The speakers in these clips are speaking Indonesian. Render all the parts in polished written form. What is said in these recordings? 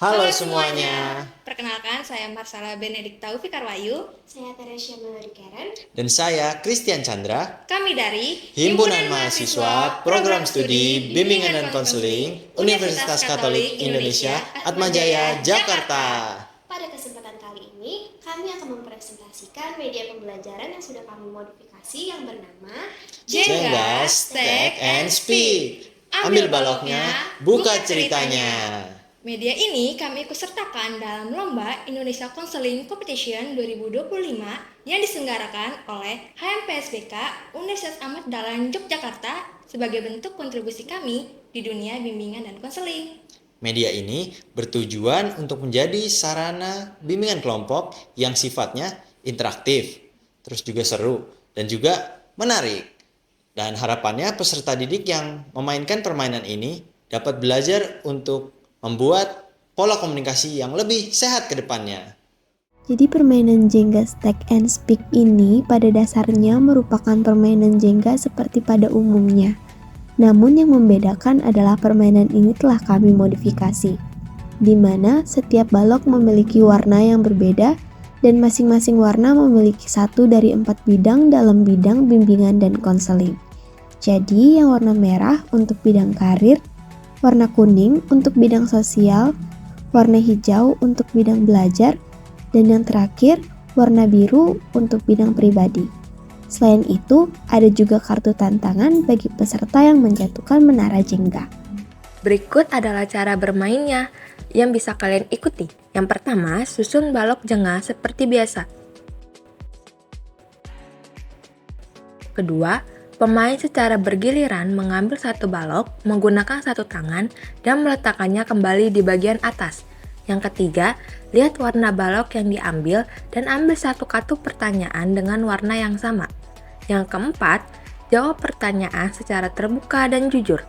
Halo semuanya, Perkenalkan, saya Marsala Benedikta Fikarwayu. Saya Teresia Melody Karen. dan saya Christian Chandra, Kami dari Himpunan Mahasiswa Program Studi Bimbingan dan Konseling Universitas Katolik Indonesia Atmajaya, Jakarta. Pada kesempatan kali ini, kami akan mempresentasikan media pembelajaran yang sudah kami modifikasi yang bernama Jengga, Stack, and Speak. Ambil baloknya, buka ceritanya. Media ini kami ikut sertakan dalam Lomba Indonesia Counseling Competition 2025 yang diselenggarakan oleh HMPSBK Universitas Ahmad Dahlan Yogyakarta sebagai bentuk kontribusi kami di dunia bimbingan dan konseling. Media ini bertujuan untuk menjadi sarana bimbingan kelompok yang sifatnya interaktif, terus juga seru, dan juga menarik. Dan harapannya peserta didik yang memainkan permainan ini dapat belajar untuk membuat pola komunikasi yang lebih sehat ke depannya. Jadi permainan Jenga Stack and Speak ini pada dasarnya merupakan permainan Jenga seperti pada umumnya. Namun yang membedakan adalah permainan ini telah kami modifikasi, di mana setiap balok memiliki warna yang berbeda dan masing-masing warna memiliki satu dari 4 bidang dalam bidang bimbingan dan konseling. Jadi yang warna merah untuk bidang karir, warna kuning untuk bidang sosial, warna hijau untuk bidang belajar, dan yang terakhir warna biru untuk bidang pribadi. Selain itu, ada juga kartu tantangan bagi peserta yang menjatuhkan menara Jenga. Berikut adalah cara bermainnya yang bisa kalian ikuti. Yang pertama, susun balok Jenga seperti biasa. Kedua, pemain secara bergiliran mengambil satu balok menggunakan satu tangan dan meletakkannya kembali di bagian atas. Yang ketiga, lihat warna balok yang diambil dan ambil satu kartu pertanyaan dengan warna yang sama. Yang keempat, jawab pertanyaan secara terbuka dan jujur.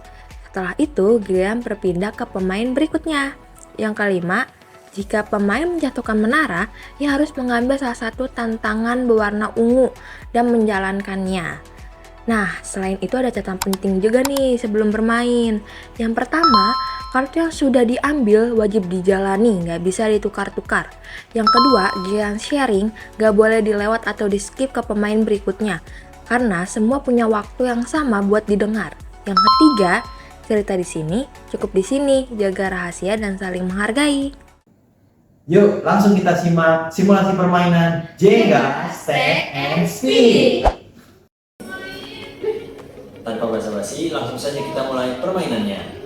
Setelah itu, giliran berpindah ke pemain berikutnya. Yang kelima, jika pemain menjatuhkan menara, ia harus mengambil salah satu tantangan berwarna ungu dan menjalankannya. Nah, selain itu ada catatan penting juga nih sebelum bermain. Yang pertama, kartu yang sudah diambil wajib dijalani, nggak bisa ditukar-tukar. Yang kedua, giliran sharing nggak boleh dilewat atau di-skip ke pemain berikutnya, karena semua punya waktu yang sama buat didengar. Yang ketiga, cerita di sini cukup di sini, jaga rahasia dan saling menghargai. Yuk, langsung kita simak simulasi permainan Jenga, Stack, and Speak. Tanpa basa-basi, langsung saja kita mulai permainannya.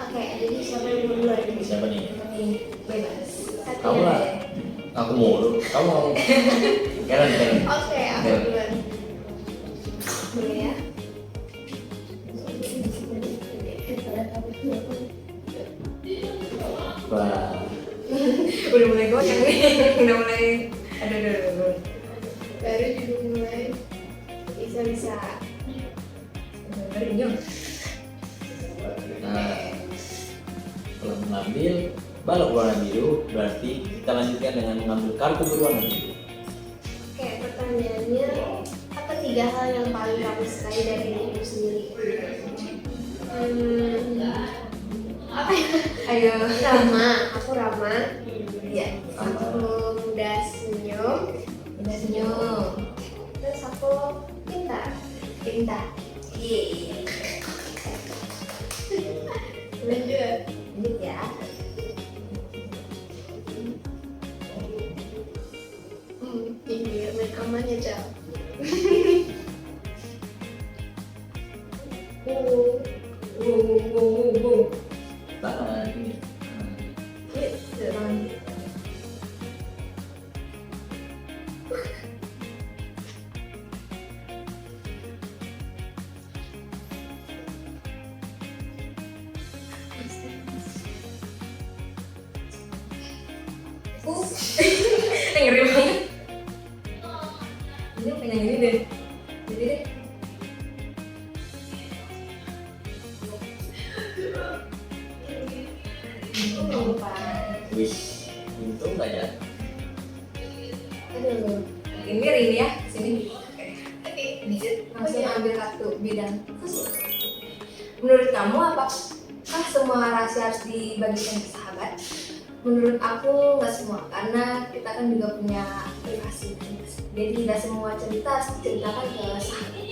Oke, jadi siapa yang duluan? Siapa nih? Bebas. Kamu lah. Aku mulu. Kamu. Keren. Oke, aku duluan. Boleh ya? Wah. Udah mulai goyang nih, udah mulai. Aduh. Baru juga mulai. Bisa. Nah, setelah mengambil balok warna biru, berarti kita lanjutkan dengan mengambil kartu berwarna biru. Oke, pertanyaannya, apa 3 hal yang paling kamu sukai dari dirimu sendiri? Apa ya? Ayo. Aku ramah. Iya. Aku mudah senyum. Terus aku pintar. Iya. Lanjut ya. Ini main aman ya, Cal. Tahan. Ngeri banget. Ini pengen yang ini deh. Jadi deh. Wih, untung nggak ya? Aduh. Ini ya, sini. Oke. Langsung ambil kartu bidang. Menurut kamu apakah semua rahasia harus dibagikan ke sahabat? Menurut aku nggak semua, karena kita kan juga punya privasi. Jadi tidak semua cerita harus diceritakan ke sahabat.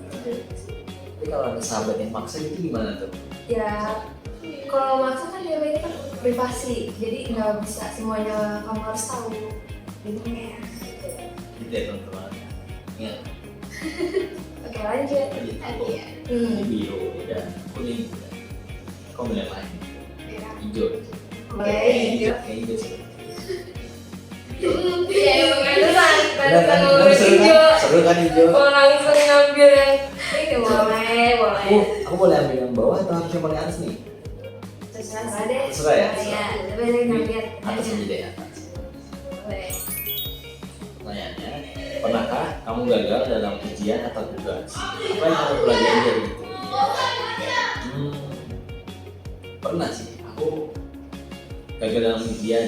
Tapi kalau ada sahabat yang maksa itu gimana tuh? Ya, kalau maksa kan dia ini kan privasi, jadi nggak bisa semuanya kamu harus tahu. Jadi kayak Gitu ya teman-teman. Ingat. oke lanjut. Iya. Ini biru udah, kuning udah. Kok milih yang lain? Hijau. Oke, hijau. Kayak hijau sih. Iya, emang pantesan Bener kan? ngomong Bener, seru hijau. kan? Seru kan hijau? Oh, langsung ngambil yang ini boleh. Aku boleh ambil yang bawah atau harus yang paling atas nih? Terserah deh. Terserah ya? Iya, tapi saya ngambil. Atas aja deh, atas. Boleh. Pertanyaannya, pernahkah kamu gagal dalam ujian atau tugas? Apa yang kamu pelajari dari itu? Pernah sih, aku gagal dalam ujian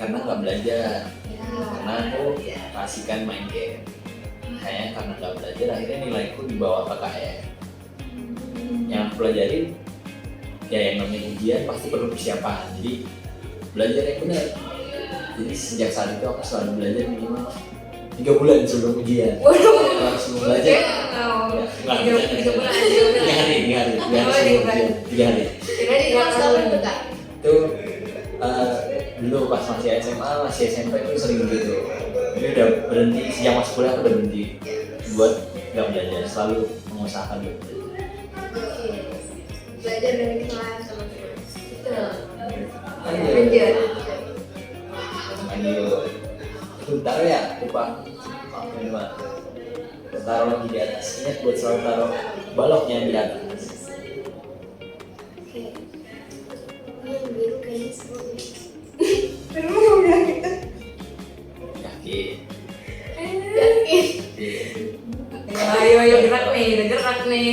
karena nggak belajar. Ya. Karena aku kasihkan main game. Kayaknya karena nggak belajar, akhirnya nilaiku di bawah KKN. Yang aku pelajarin, ya yang namanya ujian pasti perlu persiapan. Jadi belajar yang benar. Jadi sejak saat itu aku selalu belajar minimal 3 bulan sebelum ujian. Waduh. Kalau sebelum belajar, Tiga bulan aja. 3 hari, 3 hari, 3 hari Oh, sebelum 3 ujian, 3 hari. Kira di Kelas berapa itu Kak? Itu dulu pas masih SMA, masih SMP itu sering gitu. Ini udah berhenti, sejak masuk kuliah aku udah berhenti buat nggak belajar, selalu mengusahakan buat belajar. Oke. Belajar dari kesalahan teman-teman. Betul. Lanjut. Lanjut. Lanjut. Itu taruh ya, lupa. Oke, gimana? Taruh lagi di atas. Ingat buat selalu taruh baloknya di atas. Oke. Ini yang biru kayaknya seru nih. Terus mau bilang gitu. Yakin. Yakin. Ayo gerak nih, udah gerak nih.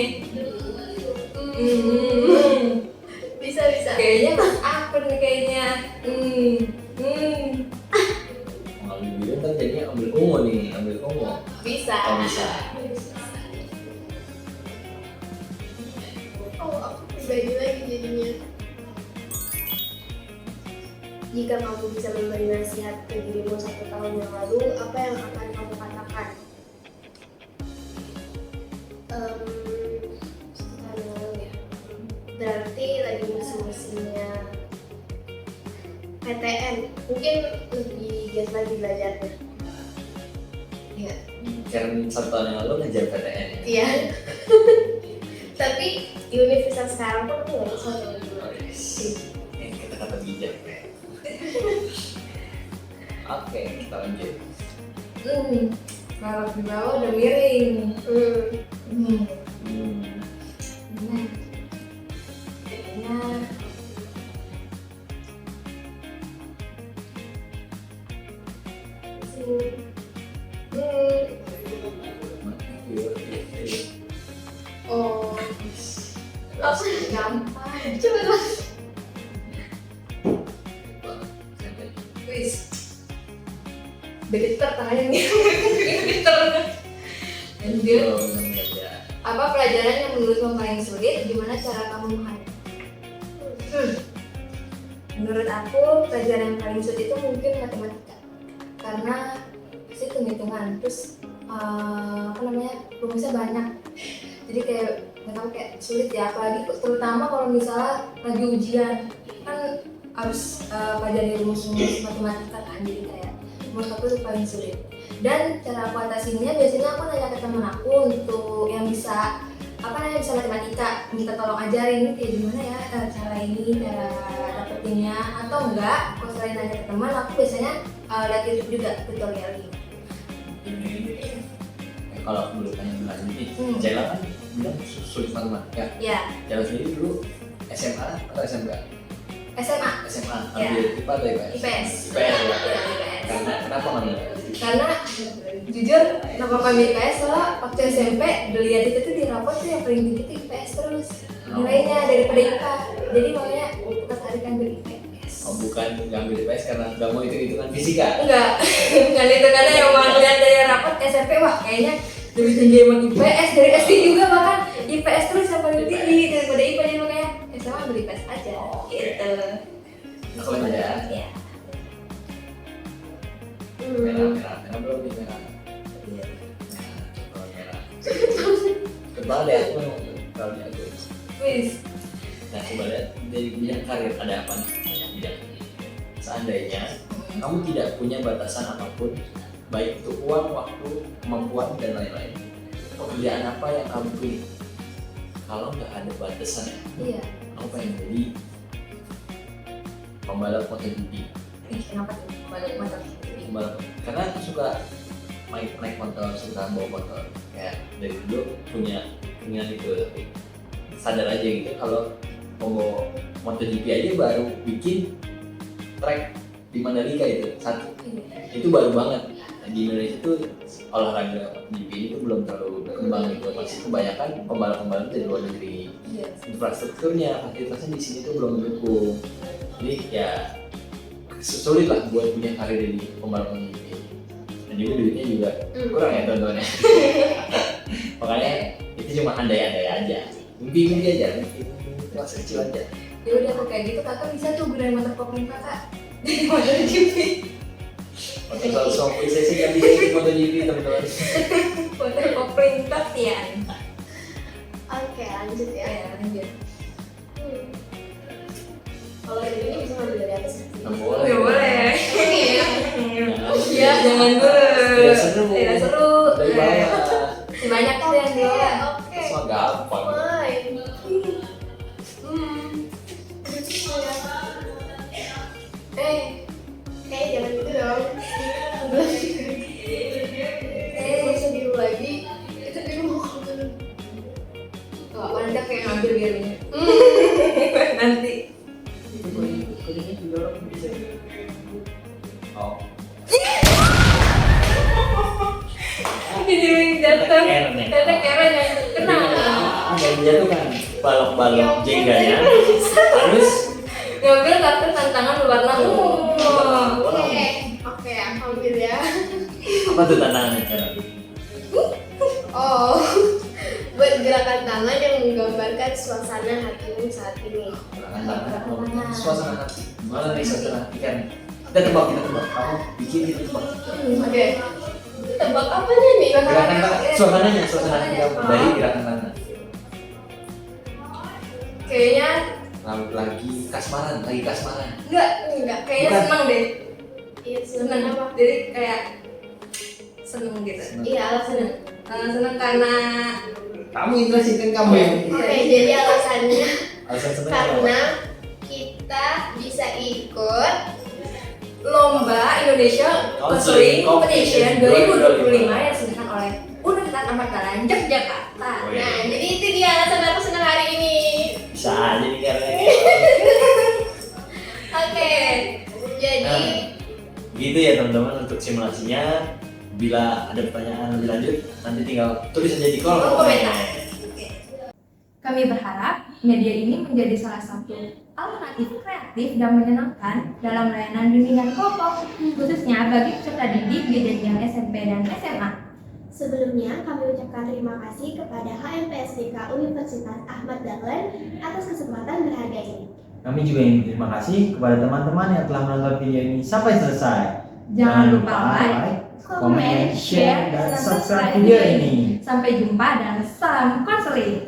Bisa. Kayaknya apa nih kayaknya? Ambil biru kan jadinya ambil ungu nih, ambil ungu. Bisa. Oh bisa. Oh, aku pribadi lagi jadinya. Jika kamu bisa memberi nasihat ke dirimu 1 tahun yang lalu, apa yang akan kamu katakan? 1 tahun yang lalu ya. Berarti lagi musim-musimnya PTN. Mungkin lebih giat lagi belajarnya. Iya. Kan 1 tahun yang lalu ngejar PTN. Iya. Tapi di universitas sekarang pun aku nggak bisa sama dulu. Kata-kata bijak ya. Oke, kita lanjut. Kalau di bawah udah miring. Hmm. Kayaknya Oh, apa gampang. coba lah. Wis. Begitar tangannya nih. Begitar. Lanjut. Apa pelajaran yang menurutmu paling sulit? Gimana cara kamu menghadapi? Menurut aku pelajaran yang paling sulit itu mungkin matematika. Karena pasti hitung-hitungan, terus rumusnya banyak. Jadi kayak nggak tahu kayak sulit ya, apalagi terutama kalau misalnya lagi ujian kan harus pelajari rumus-rumus matematika kan, jadi kayak menurut aku itu paling sulit. Dan cara aku atasinya biasanya aku nanya ke teman aku untuk yang bisa bisa matematika, minta tolong ajarin kayak gimana ya cara ini, cara dapetinnya, atau enggak kalau selain nanya ke teman aku biasanya lihat YouTube juga tutorialnya. Kalau aku boleh tanya lanjut nih, Jela kan bilang sulit matematika. Ya, Jela sendiri dulu SMA atau SMK? SMA. SMA, Ya. ambil IPA atau IPS? IPS. IPS ya? Ya, IPS. Kenapa ngambil? Karena jujur kenapa kami IPS, soalnya waktu SMP dilihat itu tuh di rapot tuh yang paling tinggi tuh IPS terus nilainya daripada IPA, jadi makanya tertarik ambil IPS. Oh, bukan ngambil IPS karena nggak mau hitungan fisika? Enggak, bukan itu, karena yang mau lihat dari rapot SMP, wah kayaknya lebih tinggi emang IPS, dari SD juga bahkan IPS terus yang paling tinggi daripada IPA, jadi makanya SMA ambil IPS aja. Oh, oke. Gitu. banget ya aku memang kalau di aku. Wis. Nah coba lihat dari bidang karir ada apa nih? Banyak bidang. Seandainya kamu tidak punya batasan apapun, baik itu uang, waktu, kemampuan dan lain-lain, pekerjaan apa yang kamu pilih? Kalau nggak ada batasan ya, Iya. kamu pengen jadi pembalap MotoGP. Kenapa tuh? Balik motor. Pembalap, karena aku suka naik motor, suka bawa motor. Kayak dari dulu punya keinginan itu, tapi sadar aja gitu kalau mau MotoGP aja baru bikin track di Mandalika itu satu. Itu baru banget. Nah, di Indonesia itu olahraga MotoGP itu belum terlalu berkembang gitu. Masih kebanyakan pembalap-pembalap dari luar negeri. Infrastrukturnya, fasilitasnya di sini tuh belum mendukung. Jadi ya sulit lah buat punya karir di pembalap MotoGP. Dan juga duitnya juga kurang ya teman-teman. Makanya itu cuma andai-andai aja. Mimpi aja, mimpi masa kecil aja. Ya udah kok kayak gitu kakak bisa tuh gunain motor kopling kakak di MotoGP. Oke, kalau soal saya sih nggak bisa ikut MotoGP teman-teman. Motor kopling Tapian. Oke, lanjut ya. Ya lanjut. Kalau dari ini bisa ngambil dari atas. Nggak boleh. Ya boleh. Ya, Jangan dulu. Tidak seru. Tidak seru. Dari bawah. Banyak tuh yang di bawah. Oke. Semua gampang. Kayak jangan gitu dong. Gak usah biru lagi. Itu biru mau kamu. Tuh, Wanda kayak ngambil birunya. Nanti. Kodenya didorong bisa. Oh. Ini jatuh. Keren nih. Tete keren yang kena. Yang jatuhkan balok-balok jengganya harus Ngambil kartu tantangan berwarna ungu. Oke, aku ambil ya. apa tuh tantangannya sekarang? Oh, buat gerakan tangan yang menggambarkan suasana hatimu saat ini. Gerakan tangan, suasana hati. Gimana nih suasana hati kan? Kita tebak. Kamu bikin kita tebak. Oke. Tebak apanya nih? Gerakan tangan, suasananya, suasana hati kamu dari gerakan tangan. Kayaknya Lagi kasmaran. enggak. Kayaknya Bukan. seneng deh. Iya, Seneng senang apa? Jadi kayak seneng gitu. Iya, alasannya. Seneng karena Kamu intrasikan kamu yang Oke, jadi alasannya alasan seneng karena apa? kita bisa ikut Lomba Indonesia Counseling Competition 2025 yang diselenggarakan oleh Universitas Ahmad Dahlan Yogyakarta. Oh, iya. Nah, jadi itu dia alasan aku senang hari ini. Bisa aja nih karena Oke, jadi Nah, gitu ya teman-teman untuk simulasinya. Bila ada pertanyaan lebih lanjut, nanti tinggal tulis aja di kolom Komentar. Kami berharap media ini menjadi salah satu alternatif kreatif dan menyenangkan dalam layanan bimbingan kelompok, khususnya bagi peserta didik di jenjang SMP dan SMA. sebelumnya kami ucapkan terima kasih kepada HMPSBK Universitas Ahmad Dahlan atas kesempatan berharga ini. Kami juga ingin terima kasih kepada teman-teman yang telah menonton video ini sampai selesai. Jangan lupa like, comment, share, dan subscribe video ini. Sampai jumpa dan salam konseling.